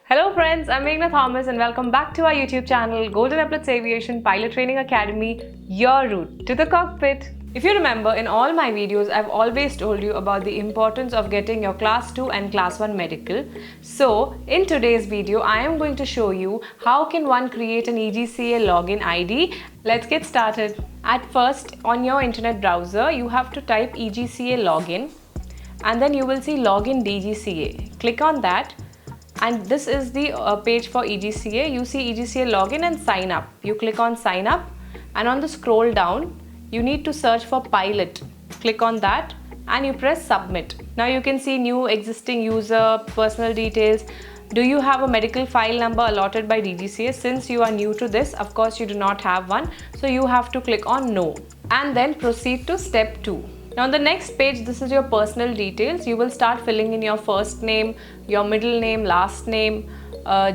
Hello friends, I'm Meghna Thomas and welcome back to our YouTube channel Epaulettes Aviation Pilot Training Academy, your route to the cockpit. If you remember, in all my videos, I've always told you about the importance of getting your Class 2 and Class 1 medical. So, in today's video, I am going to show you how can one create an eGCA login ID. Let's get started. At first, on your internet browser, you have to type eGCA login and then you will see login eGCA. Click on that. And this is the page for eGCA. You see eGCA login and sign up. You click on sign up and on the scroll down, you need to search for pilot. Click on that and you press submit. Now you can see new, existing user, personal details. Do you have a medical file number allotted by eGCA? Since you are new to this, of course you do not have one. So you have to click on no and then proceed to step 2. Now on the next page, this is your personal details. You will start filling in your first name, your middle name, last name,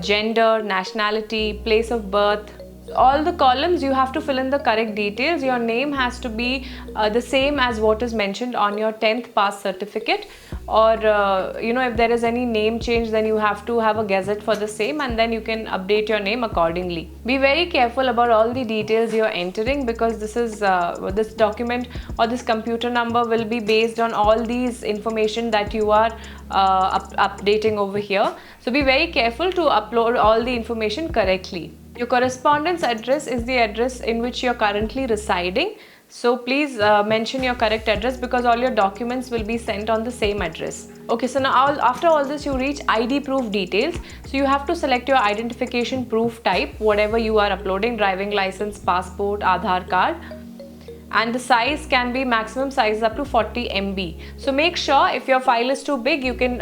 gender, nationality, place of birth. All the columns you have to fill in the correct details. Your name has to be the same as what is mentioned on your 10th pass certificate, or if there is any name change, then you have to have a gazette for the same and then you can update your name accordingly. Be very careful about all the details you are entering, because this is this document or this computer number will be based on all these information that you are updating over here. So be very careful to upload all the information correctly. Your correspondence address is the address in which you are currently residing. So please mention your correct address, because all your documents will be sent on the same address. Okay, so now after all this, you reach ID proof details. So you have to select your identification proof type, whatever you are uploading: driving license, passport, Aadhaar card. And the size can be, maximum size up to 40 MB. So make sure if your file is too big, you can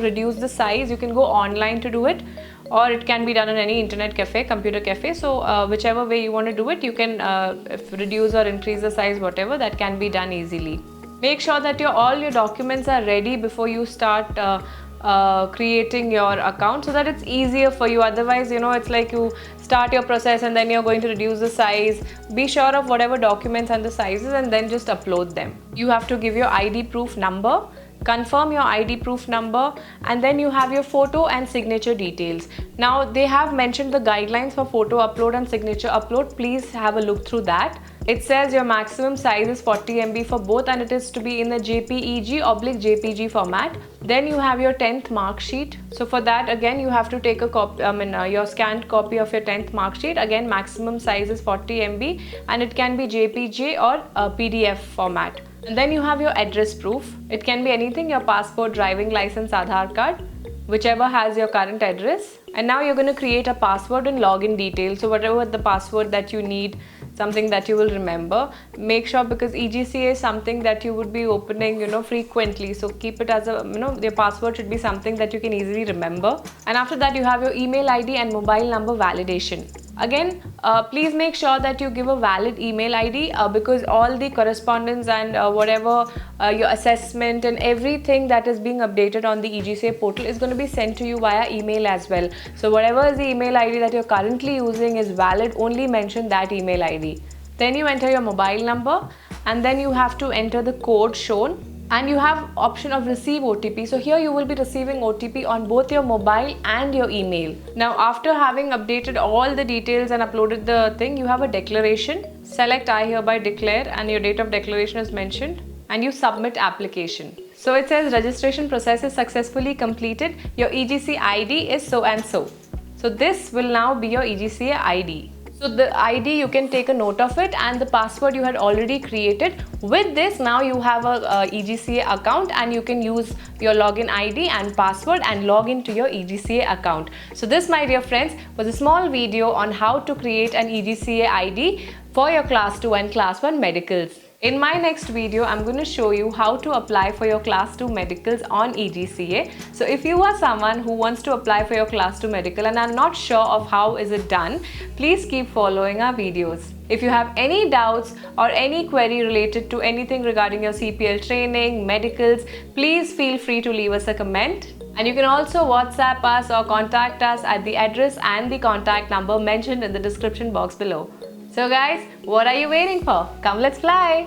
reduce the size. You can go online to do it, or it can be done in any internet cafe, computer cafe. So whichever way you want to do it, you can reduce or increase the size, whatever, that can be done easily. Make sure that all your documents are ready before you start creating your account, so that it's easier for you. Otherwise, it's like you start your process and then you're going to reduce the size. Be sure of whatever documents and the sizes and then just upload them. You have to give your ID proof number, confirm your ID proof number, and then you have your photo and signature details. Now they have mentioned the guidelines for photo upload and signature upload. Please have a look through that. It says your maximum size is 40 MB for both, and it is to be in the JPEG/JPG format. Then you have your 10th mark sheet. So for that, again, you have to take a copy, your scanned copy of your 10th mark sheet. Again, maximum size is 40 MB and it can be JPG or PDF format. And then you have your address proof. It can be anything: your passport, driving license, Aadhaar card, whichever has your current address. And now you're going to create a password and login details. So whatever the password that you need, something that you will remember, make sure, because eGCA is something that you would be opening frequently, so keep it as a your password should be something that you can easily remember. And after that, you have your email ID and mobile number validation. Again, please make sure that you give a valid email ID, because all the correspondence and whatever your assessment and everything that is being updated on the eGCA portal is going to be sent to you via email as well. So whatever is the email ID that you're currently using is valid, only mention that email ID. Then you enter your mobile number and then you have to enter the code shown. And you have option of receive OTP. So here you will be receiving OTP on both your mobile and your email. Now after having updated all the details and uploaded the thing, you have a declaration. Select I hereby declare and your date of declaration is mentioned, and you submit application. So it says registration process is successfully completed. Your eGCA ID is so and so. So this will now be your eGCA ID. So the ID, you can take a note of it, and the password you had already created. With this, now you have a eGCA account and you can use your login ID and password and log into your eGCA account. So this, my dear friends, was a small video on how to create an eGCA ID for your Class 2 and Class 1 medicals. In my next video, I'm going to show you how to apply for your Class 2 medicals on eGCA. So if you are someone who wants to apply for your Class 2 medical and are not sure of how is it done, please keep following our videos. If you have any doubts or any query related to anything regarding your CPL training, medicals, please feel free to leave us a comment. And you can also WhatsApp us or contact us at the address and the contact number mentioned in the description box below. So guys, what are you waiting for? Come, let's fly!